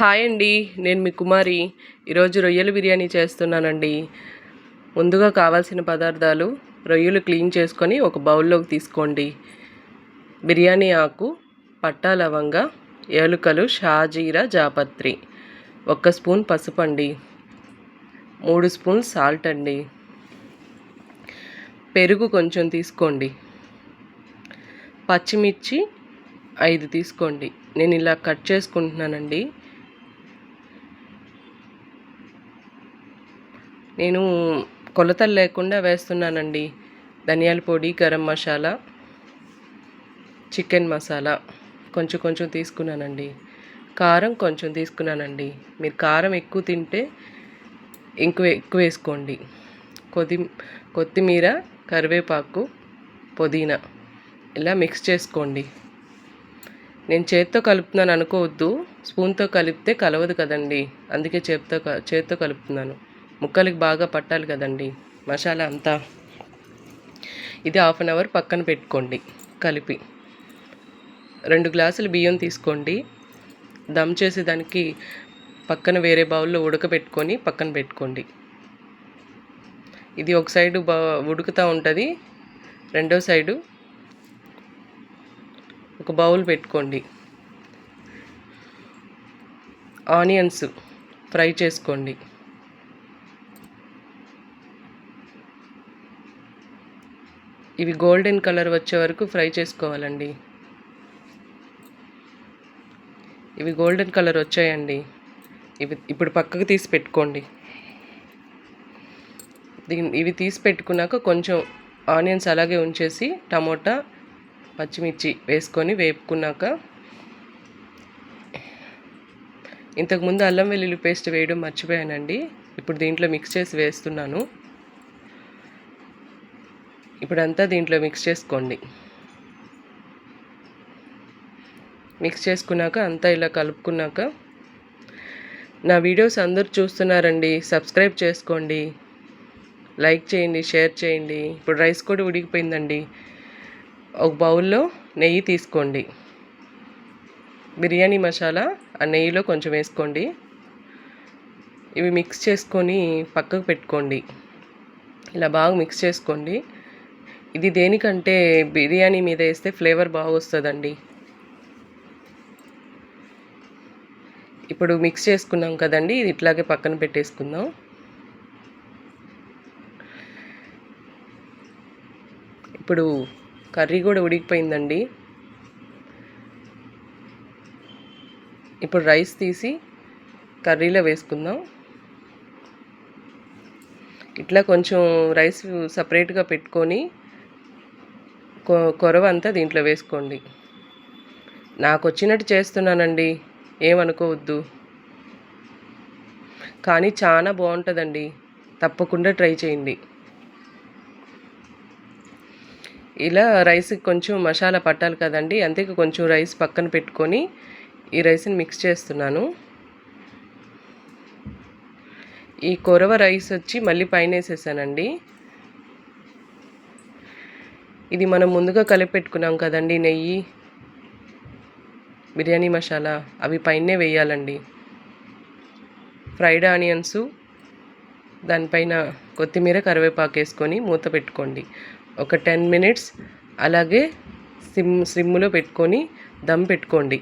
Hi అండి, నేను మీ కుమారి. ఈరోజు రొయ్యల బిర్యానీ చేస్తున్నానండి. ముందుగా కావాల్సిన పదార్థాలు: రొయ్యలు క్లీన్ చేసుకొని ఒక బౌల్లోకి తీసుకోండి. బిర్యానీ ఆకు, పట్టా లవంగ, ఏలుకలు, షాజీరా, జాపత్రి, 1 స్పూన్ పసుపు అండి, 3 స్పూన్ సాల్ట్ అండి, పెరుగు కొంచెం తీసుకోండి, పచ్చిమిర్చి 5 తీసుకోండి. నేను ఇలా కట్ చేసుకుంటున్నానండి. నేను కొలతలు లేకుండా వేస్తున్నానండి. ధనియాల పొడి, గరం మసాలా, చికెన్ మసాలా కొంచెం కొంచెం తీసుకున్నానండి. కారం కొంచెం తీసుకున్నానండి. మీరు కారం ఎక్కువ తింటే ఎక్కువ వేసుకోండి. కొత్తిమీర, కరివేపాకు, పుదీనా ఇలా మిక్స్ చేసుకోండి. నేను చేత్తో కలుపుతున్నాను అనుకోవద్దు, స్పూన్తో కలిపితే కలవదు కదండి, అందుకే చేత్తో కలుపుతున్నాను. ముక్కలకి బాగా పట్టాలి కదండి మసాలా అంతా. ఇది 1/2 అవర్ పక్కన పెట్టుకోండి కలిపి. 2 గ్లాసులు బియ్యం తీసుకోండి. దమ్ చేసేదానికి పక్కన వేరే బౌల్లో ఉడకబెట్టుకొని పక్కన పెట్టుకోండి. ఇది ఒక సైడు ఉడుకుతూ ఉంటుంది, రెండో సైడు ఒక బౌల్ పెట్టుకోండి. ఆనియన్స్ ఫ్రై చేసుకోండి. ఇవి గోల్డెన్ కలర్ వచ్చే వరకు ఫ్రై చేసుకోవాలండి. ఇవి గోల్డెన్ కలర్ వచ్చాయండి. ఇప్పుడు పక్కకు తీసి పెట్టుకోండి. ఇవి తీసి పెట్టుకున్నాక కొంచెం ఆనియన్స్ అలాగే ఉంచేసి టమోటా, పచ్చిమిర్చి వేసుకొని వేపుకున్నాక, ఇంతకుముందు అల్లం వెల్లుల్లి పేస్ట్ వేయడం మర్చిపోయానండి. ఇప్పుడు దీంట్లో మిక్స్ చేసి వేస్తున్నాను. ఇప్పుడంతా దీంట్లో మిక్స్ చేసుకోండి. మిక్స్ చేసుకున్నాక అంతా ఇలా కలుపుకున్నాక, నా వీడియోస్ అందరూ చూస్తున్నారండి, సబ్స్క్రైబ్ చేసుకోండి, లైక్ చేయండి, షేర్ చేయండి. ఇప్పుడు రైస్ కూడా ఉడికిపోయిందండి. ఒక బౌల్లో నెయ్యి తీసుకోండి. బిర్యానీ మసాలా ఆ నెయ్యిలో కొంచెం వేసుకోండి. ఇవి మిక్స్ చేసుకొని పక్కకు పెట్టుకోండి. ఇలా బాగా మిక్స్ చేసుకోండి. ఇది దేనికంటే బిర్యానీ మీద వేస్తే ఫ్లేవర్ బాగా వస్తుందండి. ఇప్పుడు మిక్స్ చేసుకున్నాం కదండి, ఇది ఇట్లాగే పక్కన పెట్టేసుకుందాం. ఇప్పుడు కర్రీ కూడా ఉడికిపోయిందండి. ఇప్పుడు రైస్ తీసి కర్రీలో వేసుకుందాం. ఇట్లా కొంచెం రైస్ సపరేట్గా పెట్టుకొని కొరవ అంతా దీంట్లో వేసుకోండి. నాకు వచ్చినట్టు చేస్తున్నానండి, ఏమనుకోవద్దు, కానీ చాలా బాగుంటుందండి, తప్పకుండా ట్రై చేయండి. ఇలా రైస్కి కొంచెం మసాలా పట్టాలి కదండి, అంతే కొంచెం రైస్ పక్కన పెట్టుకొని ఈ రైస్ని మిక్స్ చేస్తున్నాను. ఈ కొరవ రైస్ వచ్చి మళ్ళీ పైన వేసేసానండి. ఇది మనం ముందుగా కలిపి పెట్టుకున్నాం కదండి నెయ్యి, బిర్యానీ మసాలా, అవి పైనే వేయాలండి. ఫ్రైడ్ ఆనియన్స్, దానిపైన కొత్తిమీర, కరివేపాకు వేసుకొని మూత పెట్టుకోండి. ఒక 10 మినిట్స్ అలాగే సిమ్లో పెట్టుకొని దమ్ పెట్టుకోండి.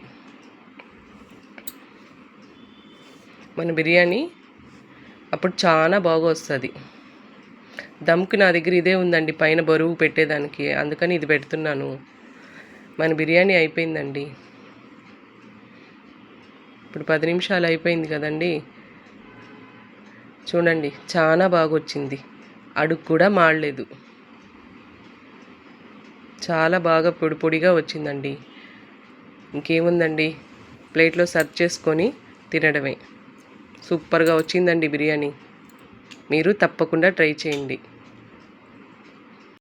మన బిర్యానీ అప్పుడు చాలా బాగా వస్తుంది. దమ్కి నా దగ్గర ఇదే ఉందండి, పైన బరువు పెట్టేదానికి, అందుకని ఇది పెడుతున్నాను. మన బిర్యానీ అయిపోయిందండి. ఇప్పుడు 10 నిమిషాలు అయిపోయింది కదండి. చూడండి, చాలా బాగా వచ్చింది, అడుగు కూడా మాడలేదు, చాలా బాగా పొడి పొడిగా వచ్చిందండి. ఇంకేముందండి, ప్లేట్లో సర్వ్ చేసుకొని తినడమే. సూపర్గా వచ్చిందండి బిర్యానీ. మీరు తప్పకుండా ట్రై చేయండి.